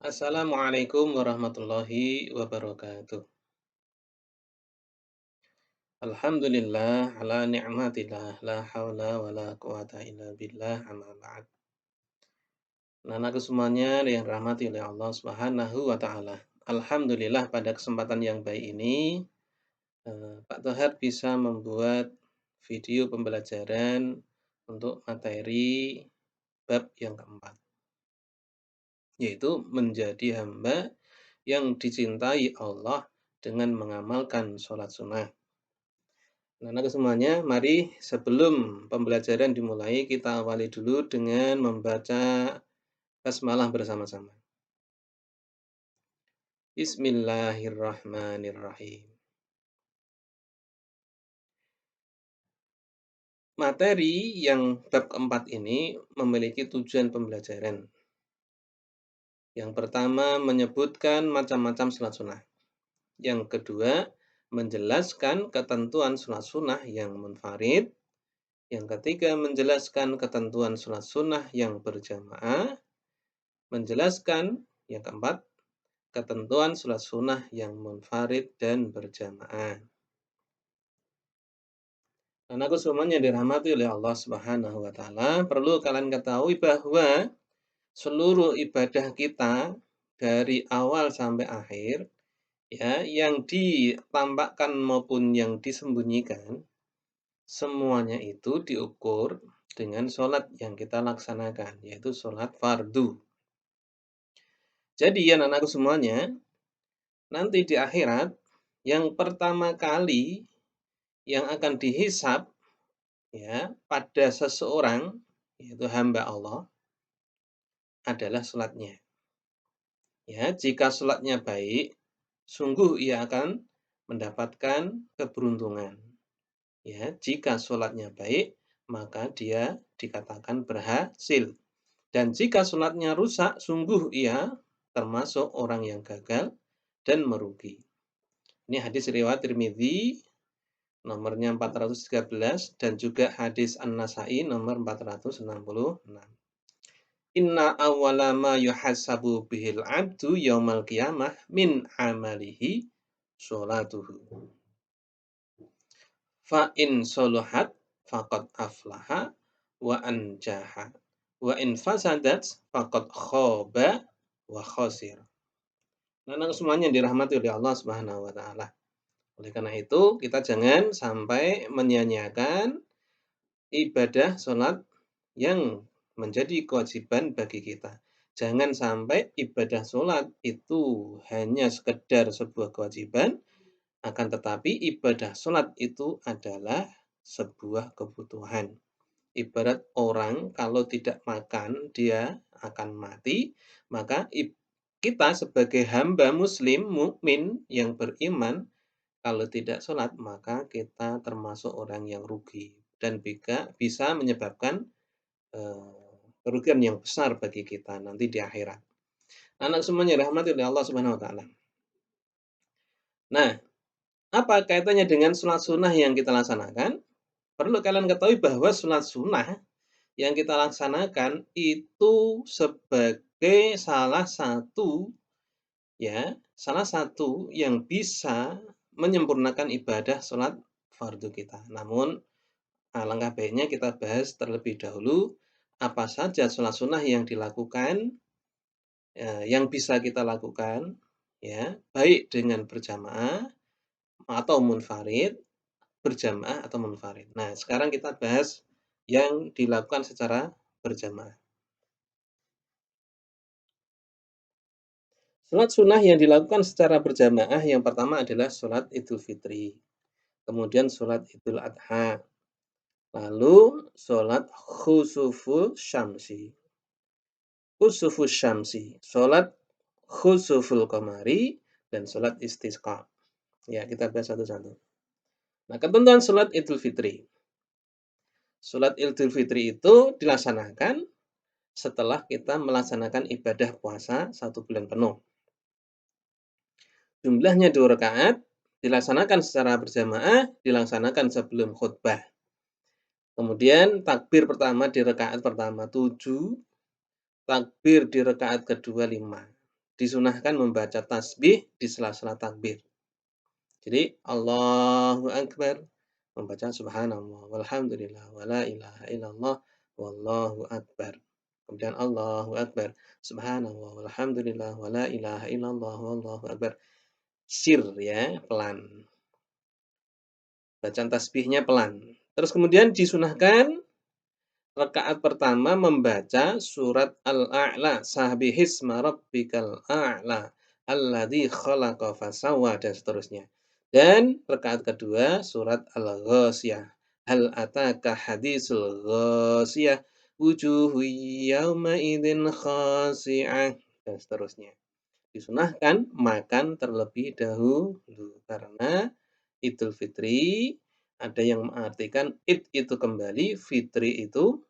Assalamualaikum warahmatullahi wabarakatuh. Alhamdulillah ala ni'matillah la haula wa la quwata illa billah amma ba'd. Anak semuanya yang dirahmati oleh Allah Subhanahu wa taala. Alhamdulillah pada kesempatan yang baik ini Pak Tohar bisa membuat video pembelajaran untuk materi bab yang keempat, yaitu menjadi hamba yang dicintai Allah dengan mengamalkan sholat sunnah. Anak-anak semuanya, mari sebelum pembelajaran dimulai, kita awali dulu dengan membaca basmalah bersama-sama. Bismillahirrahmanirrahim. Materi yang bab keempat ini memiliki tujuan pembelajaran. Yang pertama, menyebutkan macam-macam salat sunnah. Yang kedua, menjelaskan ketentuan salat sunnah yang munfarid. Yang ketiga, menjelaskan ketentuan salat sunnah yang berjamaah. Menjelaskan yang keempat, ketentuan salat sunnah yang munfarid dan berjamaah. Anakku semuanya dirahmati oleh Allah Subhanahu wa taala, perlu kalian ketahui bahwa seluruh ibadah kita dari awal sampai akhir, ya, yang ditampakkan maupun yang disembunyikan, semuanya itu diukur dengan sholat yang kita laksanakan, yaitu sholat fardu. Jadi ya anakku semuanya, nanti di akhirat yang pertama kali yang akan dihisab, ya, pada seseorang, yaitu hamba Allah, adalah sholatnya. Ya, jika sholatnya baik, sungguh ia akan mendapatkan keberuntungan. Ya, jika sholatnya baik, maka dia dikatakan berhasil. Dan jika sholatnya rusak, sungguh ia termasuk orang yang gagal dan merugi. Ini hadis riwayat Tirmidzi nomornya 413 dan juga hadis An-Nasa'i nomor 466. Inna awwala ma yuhasabu bihil abdu yaumal qiyamah min amalihi sholatuhu. Fa in soluhat faqad aflaha wa anjaha. Wa in fasadat faqad khaba wa khasir. Nah, semuanya dirahmati oleh Allah Subhanahu wa taala. Oleh karena itu, kita jangan sampai menyia-nyiakan ibadah sholat yang menjadi kewajiban bagi kita. Jangan sampai ibadah sholat itu hanya sekedar sebuah kewajiban, akan tetapi ibadah sholat itu adalah sebuah kebutuhan. Ibarat orang kalau tidak makan, dia akan mati, maka kita sebagai hamba muslim, mukmin yang beriman, kalau tidak sholat, maka kita termasuk orang yang rugi dan bisa menyebabkan kerugian yang besar bagi kita nanti di akhirat. Anak semuanya rahmati oleh Allah Subhanahu wa taala. Nah, apa kaitannya dengan sholat sunnah yang kita laksanakan? Perlu kalian ketahui bahwa sholat sunnah yang kita laksanakan itu sebagai salah satu yang bisa menyempurnakan ibadah sholat fardu kita. Namun alangkah baiknya kita bahas terlebih dahulu apa saja sholat sunnah yang dilakukan, yang bisa kita lakukan, ya, baik dengan berjamaah atau munfarid, berjamaah atau munfarid. Nah, sekarang kita bahas yang dilakukan secara berjamaah. Sholat sunnah yang dilakukan secara berjamaah yang pertama adalah sholat Idul Fitri, kemudian sholat Idul Adha, lalu sholat khusuful syamsi. Khusuful syamsi, sholat khusuful qamari, dan sholat istisqa. Ya, kita bahas satu-satu. Nah, ketentuan sholat Idul Fitri. Sholat Idul Fitri itu dilaksanakan setelah kita melaksanakan ibadah puasa 1 bulan penuh. Jumlahnya 2 rakaat, dilaksanakan secara berjamaah, dilaksanakan sebelum khutbah. Kemudian takbir pertama di rakaat pertama 7, takbir di rakaat kedua 5. disunahkan membaca tasbih di sela-sela takbir. Jadi Allahu Akbar, membaca subhanallah walhamdulillah wala ilaha illallah wallahu akbar. Kemudian Allahu Akbar, subhanallah walhamdulillah wala ilaha illallah wallahu akbar. Sir ya, pelan. Bacaan tasbihnya pelan. Terus kemudian disunahkan rakaat pertama membaca surat Al-A'la, Sabbihisma rabbikal a'la, alladzi khalaqa fasawwa dan seterusnya. Dan rakaat kedua surat Al-Ghasyiyah, hal ataka hadisul ghasyiyah, wujuhu yawma idzin khashi'ah dan seterusnya. Disunahkan makan terlebih dahulu karena Idul Fitri ada yang mengartikan id itu kembali, fitri itu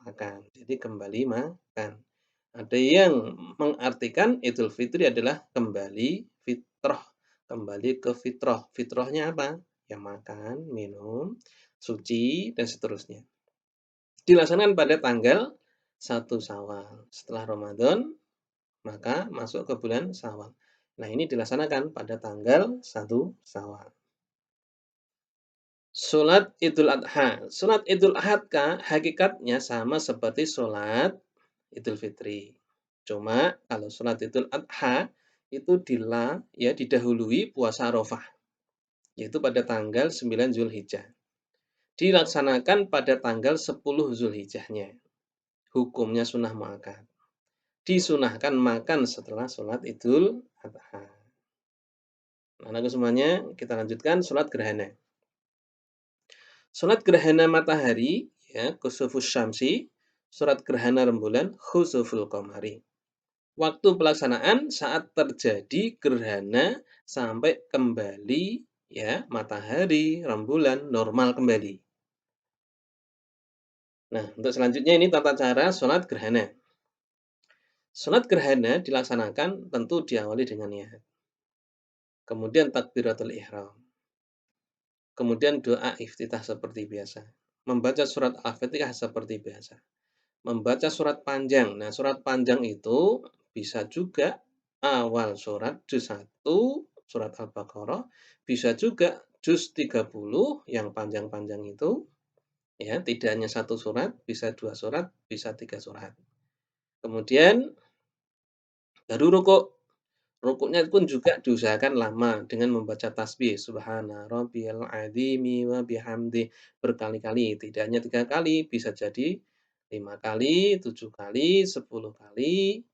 makan. Jadi kembali makan. Ada yang mengartikan Idul Fitri adalah kembali fitrah, kembali ke fitrah. Fitrahnya apa? Ya makan, minum, suci dan seterusnya. Dilaksanakan pada tanggal 1 Syawal. Setelah Ramadan, maka masuk ke bulan Syawal. Nah, ini dilaksanakan pada tanggal 1 Syawal. Salat Idul Adha. Salat Idul Adha hakikatnya sama seperti salat Idul Fitri. Cuma kalau salat Idul Adha itu didahului puasa Arafah, yaitu pada tanggal 9 Zulhijjah. Dilaksanakan pada tanggal 10 Zulhijjahnya. Hukumnya sunnah muakkad. Disunahkan makan setelah salat Idul Adha. Anak semuanya, kita lanjutkan salat gerhana. Salat gerhana matahari, ya, kusufus syamsi, salat gerhana rembulan, khusuful qamari. Waktu pelaksanaan saat terjadi gerhana sampai kembali ya matahari, rembulan normal kembali. Nah, untuk selanjutnya ini tata cara salat gerhana. Salat gerhana dilaksanakan tentu diawali dengan niat. Kemudian takbiratul ihram. Kemudian doa iftitah seperti biasa. Membaca surat Al-Fatihah seperti biasa. Membaca surat panjang. Nah, surat panjang itu bisa juga awal surat juz 1, surat Al-Baqarah, bisa juga juz 30 yang panjang-panjang itu, ya, tidak hanya satu surat, bisa 2 surat, bisa 3 surat. Kemudian baru rukuk. Rukuknya pun juga diusahakan lama dengan membaca tasbih subhana rabbiyal azimi wa bihamdi berkali-kali, tidak hanya 3 kali, bisa jadi 5 kali, 7 kali, 10 kali,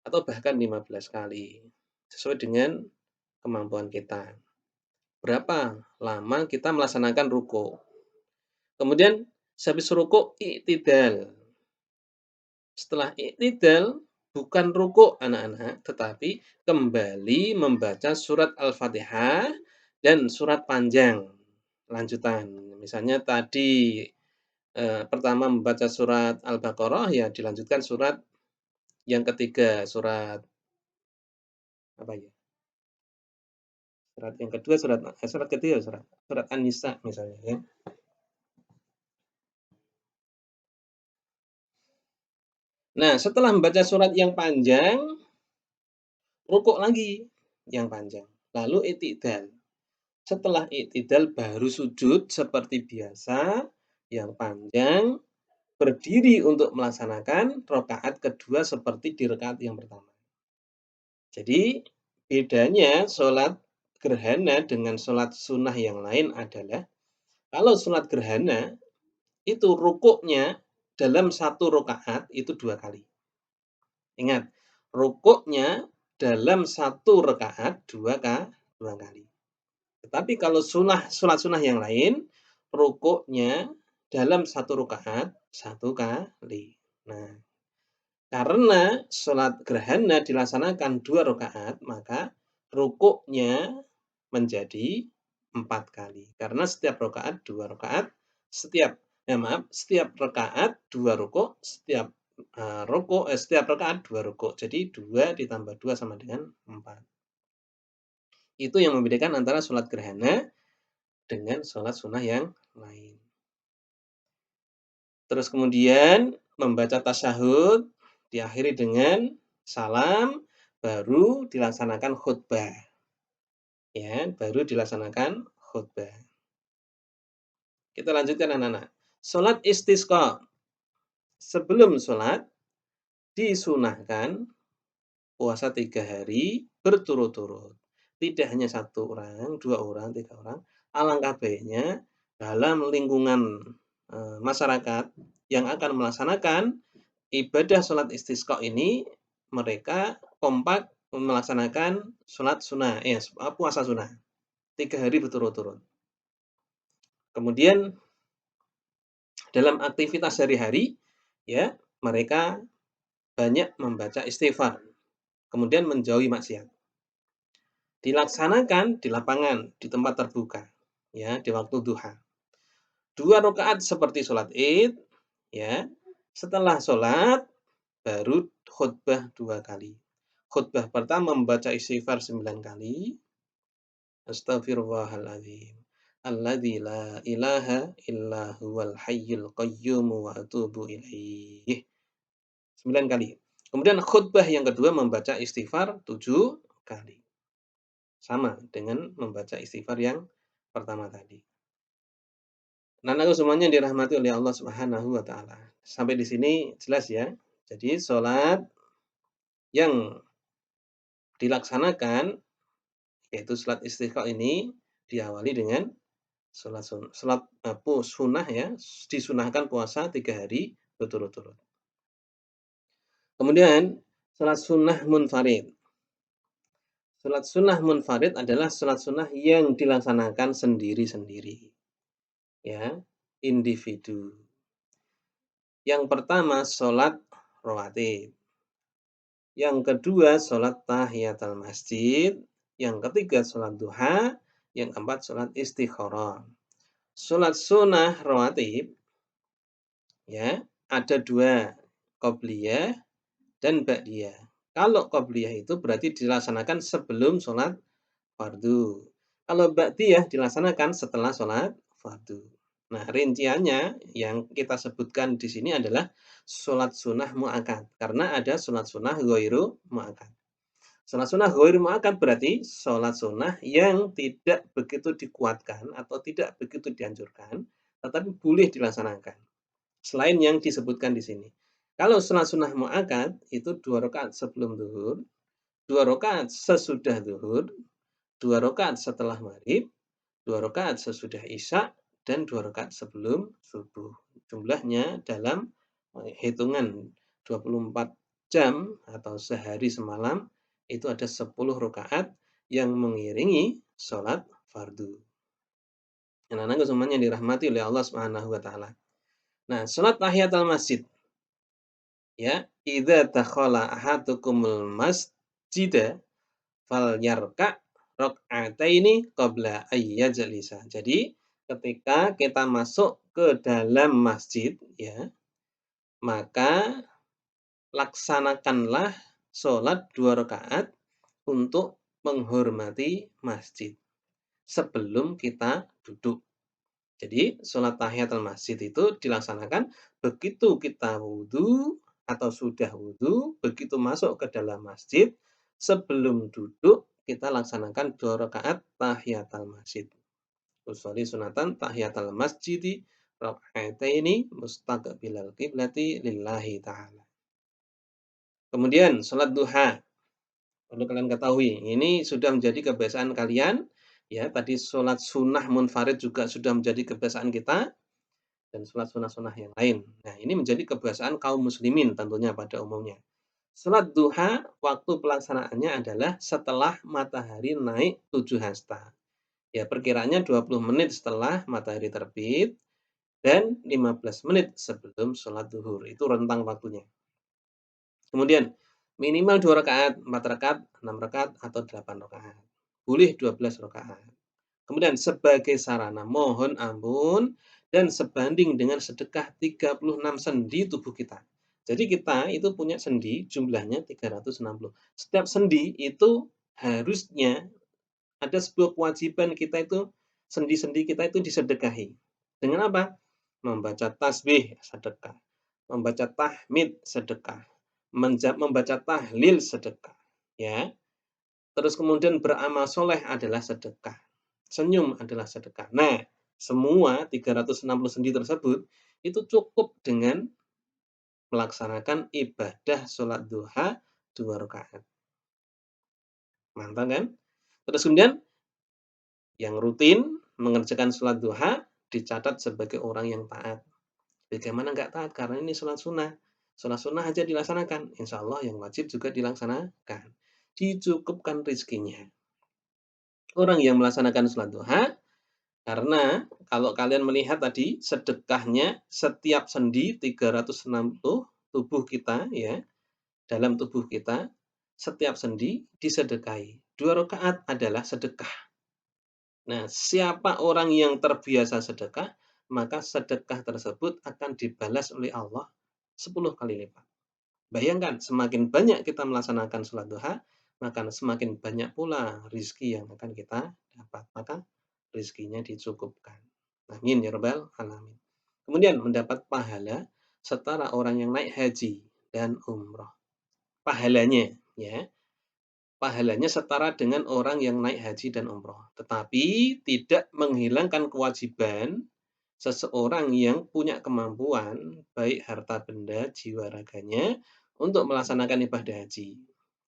atau bahkan 15 kali. Sesuai dengan kemampuan kita. Berapa lama kita melaksanakan rukuk. Kemudian sehabis rukuk i'tidal. Setelah i'tidal bukan rukuk anak-anak, tetapi kembali membaca surat Al-Fatihah dan surat panjang lanjutan. Misalnya tadi pertama membaca surat Al-Baqarah, ya dilanjutkan surat yang ketiga, surat apa ya? Surat yang kedua surat ketiga surat An-Nisa misalnya ya. Nah, setelah membaca surat yang panjang, rukuk lagi yang panjang. Lalu i'tidal. Setelah i'tidal baru sujud seperti biasa yang panjang, berdiri untuk melaksanakan rakaat kedua seperti di rakaat yang pertama. Jadi, bedanya sholat gerhana dengan sholat sunnah yang lain adalah kalau sholat gerhana itu rukuknya dalam satu rakaat itu 2 kali. Ingat, rukuknya dalam satu rakaat 2 kali. Tetapi kalau sholat sunnah yang lain, rukuknya dalam satu rakaat 1 kali. Nah, karena sholat gerhana dilaksanakan 2 rakaat, maka rukuknya menjadi 4 kali. Karena setiap rakaat 2 rakaat, setiap rakaat 2 rukuk, setiap rakaat 2 rukuk. Jadi 2 ditambah 2 sama dengan 4. Itu yang membedakan antara sholat gerhana dengan sholat sunnah yang lain. Terus kemudian membaca tasyahud diakhiri dengan salam, baru dilaksanakan khutbah. Ya, baru dilaksanakan khutbah. Kita lanjutkan anak-anak. Salat istisqa. Sebelum salat disunahkan puasa 3 hari berturut-turut. Tidak hanya 1 orang, 2 orang, 3 orang. Alangkah baiknya dalam lingkungan masyarakat yang akan melaksanakan ibadah salat istisqa ini, mereka kompak melaksanakan salat sunnah, puasa sunnah 3 hari berturut-turut. Kemudian dalam aktivitas sehari-hari, ya, mereka banyak membaca istighfar, kemudian menjauhi maksiat. Dilaksanakan di lapangan, di tempat terbuka, ya, di waktu duha. 2 rakaat seperti sholat Id, ya. Setelah sholat baru khutbah 2 kali. Khutbah pertama membaca istighfar 9 kali. Astaghfirullahaladzim. Alladzi la ilaha illa huwal hayyul qayyum wa atubu ilaih. 9 kali. Kemudian khutbah yang kedua membaca istighfar 7 kali. Sama dengan membaca istighfar yang pertama tadi. Nah, anak semuanya dirahmati oleh Allah Subhanahu wa taala. Sampai di sini jelas ya. Jadi salat yang dilaksanakan yaitu salat istisqa ini diawali dengan salat sunnah ya, disunahkan puasa 3 hari berturut-turut. Kemudian salat sunnah munfarid. Salat sunnah munfarid adalah salat sunnah yang dilaksanakan sendiri-sendiri. Ya, individu. Yang pertama salat rawatib. Yang kedua salat tahiyatul masjid. Yang ketiga salat duha. Yang keempat salat istikharah. Salat sunnah rawatib ya, ada 2, qobliyah dan ba'diyah. Kalau qobliyah itu berarti dilaksanakan sebelum salat fardu. Kalau ba'diyah dilaksanakan setelah salat fardu. Nah, rinciannya yang kita sebutkan di sini adalah salat sunnah muakkad, karena ada salat sunnah ghairu muakkad. Salat sunnah ghairu muakkad berarti salat sunnah yang tidak begitu dikuatkan atau tidak begitu dianjurkan, tetapi boleh dilaksanakan. Selain yang disebutkan di sini. Kalau salat sunnah muakkad itu 2 rakaat sebelum zuhur, 2 rakaat sesudah zuhur, 2 rakaat setelah maghrib, 2 rakaat sesudah isya, dan 2 rakaat sebelum subuh. Jumlahnya dalam hitungan 24 jam atau sehari semalam itu ada 10 rakaat yang mengiringi sholat fardu. Anak-anakku semuanya dirahmati oleh Allah Subhanahu wa taala. Nah, salat tahiyatul masjid. Ya, idza dakhala ahadukumul masjida falyarka' rak'ataini qabla ayyajlisa. Jadi, ketika kita masuk ke dalam masjid ya, maka laksanakanlah sholat 2 rakaat untuk menghormati masjid sebelum kita duduk. Jadi, sholat tahiyatul masjid itu dilaksanakan begitu kita wudhu atau sudah wudhu, begitu masuk ke dalam masjid, sebelum duduk kita laksanakan 2 rakaat tahiyatul masjid. Usolli sunatan tahiyatul masjidi raka'ataini mustaqbilal qiblati lillahi ta'ala. Kemudian sholat duha. Perlu kalian ketahui, ini sudah menjadi kebiasaan kalian. Ya, tadi sholat sunnah munfarid juga sudah menjadi kebiasaan kita. Dan sholat sunnah-sunnah yang lain. Nah, ini menjadi kebiasaan kaum muslimin tentunya pada umumnya. Sholat duha, waktu pelaksanaannya adalah setelah matahari naik 7 hasta. Ya, perkiraannya 20 menit setelah matahari terbit dan 15 menit sebelum sholat duhur. Itu rentang waktunya. Kemudian, minimal 2 rakaat, 4 rakaat, 6 rakaat, atau 8 rakaat. Boleh 12 rakaat. Kemudian sebagai sarana mohon ampun dan sebanding dengan sedekah 36 sendi tubuh kita. Jadi kita itu punya sendi jumlahnya 360. Setiap sendi itu harusnya ada sebuah kewajiban kita itu, sendi-sendi kita itu disedekahi. Dengan apa? Membaca tasbih sedekah, membaca tahmid sedekah, membaca tahlil sedekah. ya. Terus kemudian beramal soleh adalah sedekah. Senyum adalah sedekah. Nah, semua 360 sendi tersebut itu cukup dengan melaksanakan ibadah sholat duha 2 rakaat. Mantap kan? Terus kemudian yang rutin mengerjakan sholat duha dicatat sebagai orang yang taat. Bagaimana nggak taat? Karena ini sholat sunnah. Sholat sunnah aja dilaksanakan. Insya Allah yang wajib juga dilaksanakan. Dicukupkan rizkinya. Orang yang melaksanakan sholat duha, karena kalau kalian melihat tadi sedekahnya setiap sendi 360 tubuh kita ya, dalam tubuh kita setiap sendi disedekahi. 2 rakaat adalah sedekah. Nah, siapa orang yang terbiasa sedekah, maka sedekah tersebut akan dibalas oleh Allah 10 kali lipat. Bayangkan, semakin banyak kita melaksanakan sholat duha, maka semakin banyak pula rizki yang akan kita dapat. Maka rizkinya dicukupkan. Amin ya rabbal alamin. Kemudian mendapat pahala setara orang yang naik haji dan umroh. Pahalanya ya, pahalanya setara dengan orang yang naik haji dan umroh. Tetapi tidak menghilangkan kewajiban seseorang yang punya kemampuan, baik harta benda, jiwa raganya, untuk melaksanakan ibadah haji.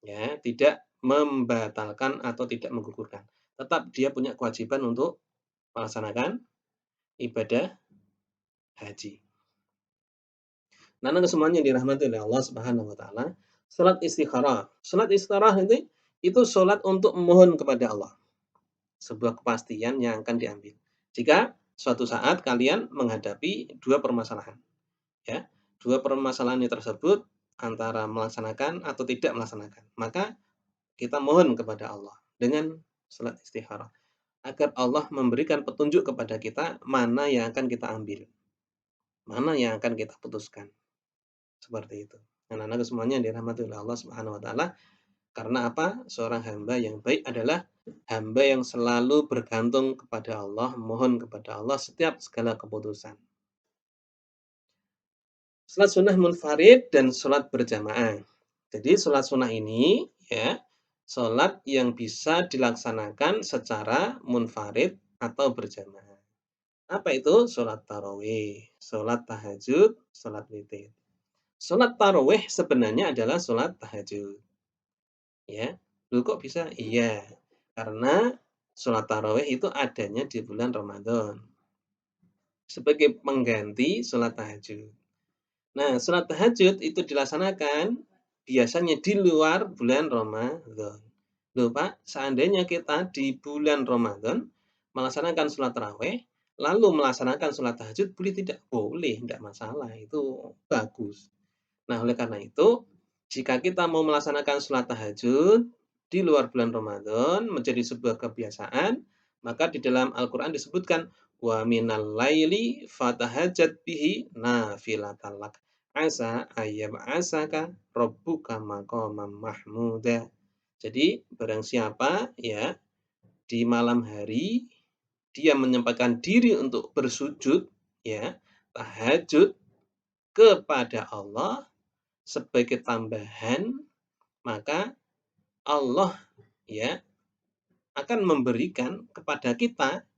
Ya, tidak membatalkan atau tidak menggugurkan. Tetap dia punya kewajiban untuk melaksanakan ibadah haji. Nah, semuanya dirahmati oleh Allah Subhanahu wa taala. Salat istikharah. Salat istikharah itu salat untuk memohon kepada Allah. Sebuah kepastian yang akan diambil. Jika suatu saat kalian menghadapi dua permasalahan, ya. Dua permasalahan ini tersebut antara melaksanakan atau tidak melaksanakan. Maka kita mohon kepada Allah dengan salat istikharah agar Allah memberikan petunjuk kepada kita mana yang akan kita ambil, mana yang akan kita putuskan. Seperti itu. Anak-anak semuanya yang dirahmati oleh Allah Subhanahu wa taala. Karena apa? Seorang hamba yang baik adalah hamba yang selalu bergantung kepada Allah, mohon kepada Allah setiap segala keputusan. Salat sunnah munfarid dan salat berjamaah. Jadi salat sunnah ini ya, salat yang bisa dilaksanakan secara munfarid atau berjamaah. Apa itu? Salat tarawih, salat tahajud, salat witir. Salat tarawih sebenarnya adalah salat tahajud. Ya. Loh kok bisa? Iya, karena salat tarawih itu adanya di bulan Ramadan sebagai pengganti salat tahajud. Nah, salat tahajud itu dilaksanakan biasanya di luar bulan Ramadan. Loh Pak, seandainya kita di bulan Ramadan melaksanakan salat tarawih, lalu melaksanakan salat tahajud boleh tidak? Boleh, tidak masalah, itu bagus. Nah, oleh karena itu, jika kita mau melaksanakan sholat tahajud di luar bulan Ramadan menjadi sebuah kebiasaan, maka di dalam Al-Quran disebutkan wa minal laili fatahajat bihi nafilatan lak asa ayyab'asaka rabbuka maqaman mahmuda. Jadi barang siapa ya di malam hari dia menyempatkan diri untuk bersujud ya tahajud kepada Allah sebagai tambahan, maka Allah ya akan memberikan kepada kita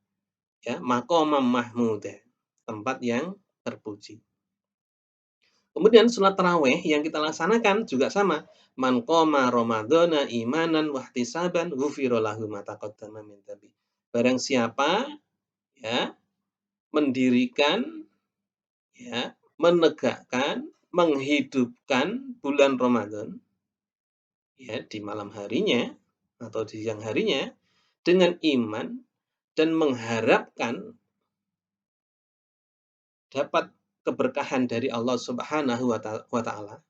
ya maqamam mahmuda, tempat yang terpuji. Kemudian sholat tarawih yang kita laksanakan juga sama. Man qoma ramadhana imanan wahtisaban ghufira lahu ma taqaddama min dhanbi. Barang siapa ya mendirikan ya menegakkan menghidupkan bulan Ramadan ya di malam harinya atau di siang harinya dengan iman dan mengharapkan dapat keberkahan dari Allah Subhanahu wa taala,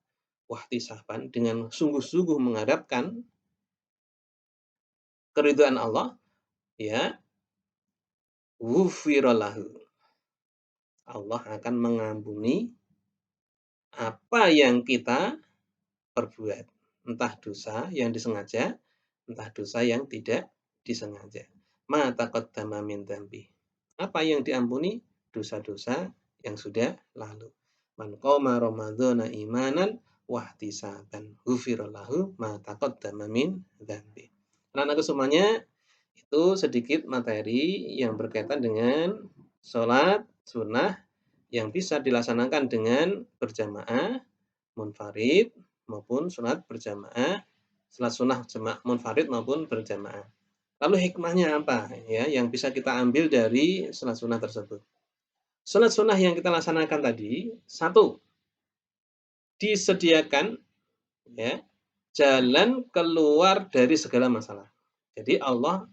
wahtisaban dengan sungguh-sungguh mengharapkan keridhaan Allah, ya, ghufira lahu. Allah akan mengampuni apa yang kita perbuat, entah dosa yang disengaja, entah dosa yang tidak disengaja. Ma taqaddama min dzambi. Apa yang diampuni? Dosa-dosa yang sudah lalu. Man qoma ramadhana imanan wahtisaban. Ghufira lahu ma taqaddama min dzambi. Anak-anakku semuanya, itu sedikit materi yang berkaitan dengan sholat sunnah yang bisa dilaksanakan dengan berjamaah, munfarid, maupun sholat berjamaah, sholat sunnah munfarid maupun berjamaah. Lalu hikmahnya apa ya yang bisa kita ambil dari sholat sunnah tersebut? Sholat sunnah yang kita laksanakan tadi, satu, disediakan ya jalan keluar dari segala masalah. Jadi Allah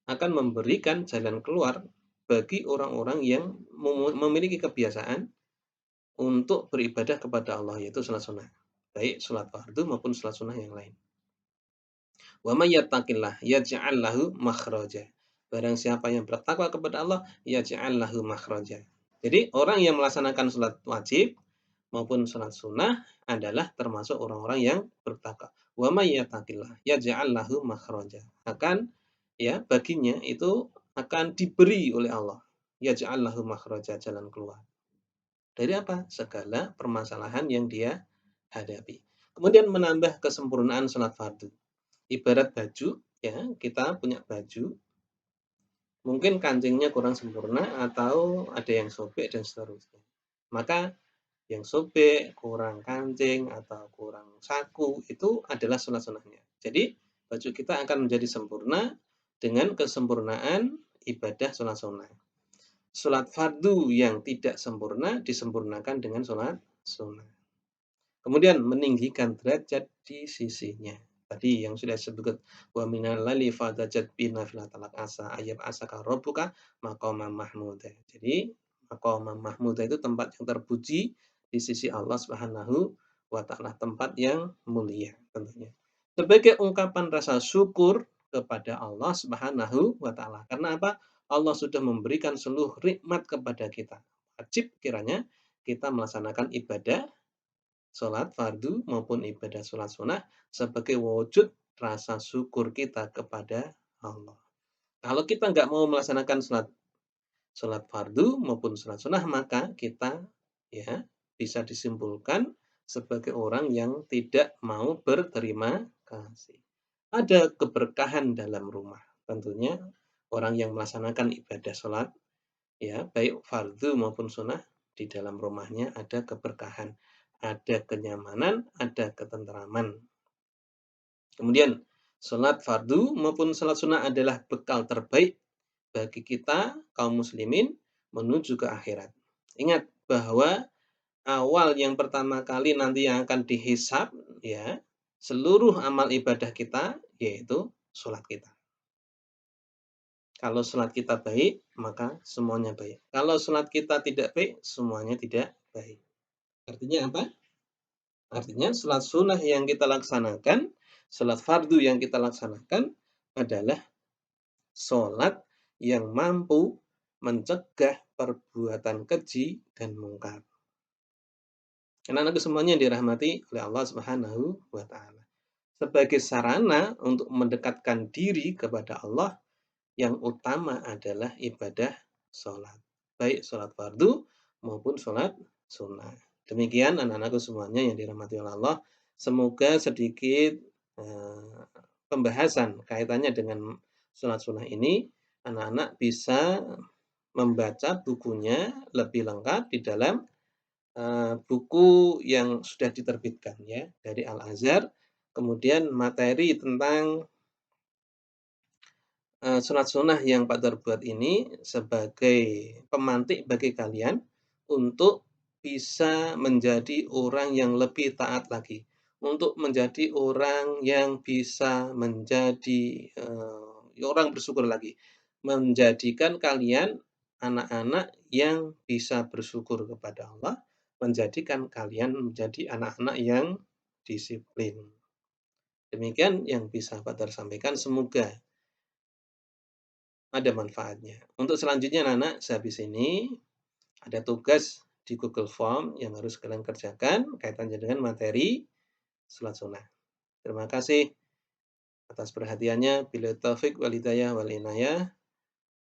akan memberikan jalan keluar bagi orang-orang yang memiliki kebiasaan untuk beribadah kepada Allah, yaitu sholat sunnah. Baik sholat fardu maupun sholat sunnah yang lain. Wa may yattaqillah yaj'al lahu makhraja. Barang siapa yang bertakwa kepada Allah, yaj'al lahu makhraja. Jadi orang yang melaksanakan sholat wajib maupun sholat sunnah adalah termasuk orang-orang yang bertakwa. Wa may yattaqillah yaj'al lahu makhraja. Akan ya baginya itu akan diberi oleh Allah. Yaj'al lahu makhraja, jalan keluar. Dari apa? Segala permasalahan yang dia hadapi. Kemudian menambah kesempurnaan sholat fardu. Ibarat baju, ya kita punya baju, mungkin kancingnya kurang sempurna atau ada yang sobek dan seterusnya. Maka yang sobek, kurang kancing atau kurang saku itu adalah sholat sunnahnya. Jadi baju kita akan menjadi sempurna dengan kesempurnaan ibadah sholat sunnah. Sholat fardu yang tidak sempurna disempurnakan dengan sholat sunnah. Kemudian meninggikan derajat di sisinya. Tadi yang sudah disebutkan wa minal laili fadajat bina filatalak asa ayat asaka rabbuka maqamam mahmuda. Jadi maqamam mahmuda itu tempat yang terpuji di sisi Allah Subhanahu wa taala, tempat yang mulia tentunya. Sebagai ungkapan rasa syukur kepada Allah Subhanahu wa taala. Karena apa? Allah sudah memberikan seluruh nikmat kepada kita. Wajib kiranya kita melaksanakan ibadah sholat fardu maupun ibadah sholat sunnah sebagai wujud rasa syukur kita kepada Allah. Kalau kita nggak mau melaksanakan sholat fardu maupun sholat sunnah, maka kita ya bisa disimpulkan sebagai orang yang tidak mau berterima kasih. Ada keberkahan dalam rumah. Tentunya orang yang melaksanakan ibadah sholat, ya baik fardu maupun sunnah, di dalam rumahnya ada keberkahan, ada kenyamanan, ada ketenteraman. Kemudian sholat fardu maupun sholat sunnah adalah bekal terbaik bagi kita kaum muslimin menuju ke akhirat. Ingat bahwa awal yang pertama kali nanti yang akan dihisab ya seluruh amal ibadah kita yaitu sholat kita. Kalau sholat kita baik, maka semuanya baik. Kalau sholat kita tidak baik, semuanya tidak baik. Artinya apa? Artinya sholat sunnah yang kita laksanakan, sholat fardu yang kita laksanakan adalah sholat yang mampu mencegah perbuatan keji dan mungkar. Anak-anakku semuanya dirahmati oleh Allah Subhanahu wa taala. Sebagai sarana untuk mendekatkan diri kepada Allah, yang utama adalah ibadah sholat. Baik sholat fardu maupun sholat sunnah. Demikian anak-anakku semuanya yang dirahmati oleh Allah. Semoga sedikit pembahasan kaitannya dengan sholat sunnah ini, anak-anak bisa membaca bukunya lebih lengkap di dalam buku yang sudah diterbitkan ya dari Al-Azhar. Kemudian materi tentang sunat sunnah yang Pak Dar buat ini sebagai pemantik bagi kalian untuk bisa menjadi orang yang lebih taat lagi, untuk menjadi orang yang bisa menjadi orang bersyukur lagi, menjadikan kalian anak-anak yang bisa bersyukur kepada Allah, menjadikan kalian menjadi anak-anak yang disiplin. Demikian yang bisa Pak Dar sampaikan, semoga ada manfaatnya. Untuk selanjutnya anak-anak, sehabis ini ada tugas di Google Form yang harus kalian kerjakan kaitannya dengan materi sholat sunnah. Terima kasih atas perhatiannya. Bila taufik wal hidayah wal inayah.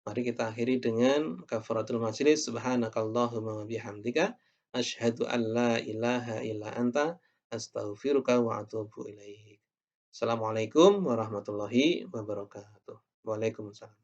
Mari kita akhiri dengan kafaratul majelis. Subhanakallahumma wa bihamdika asyhadu an la ilaha illa anta astaghfiruka wa atubu ilaik. Assalamualaikum warahmatullahi wabarakatuh. Waalaikumsalam.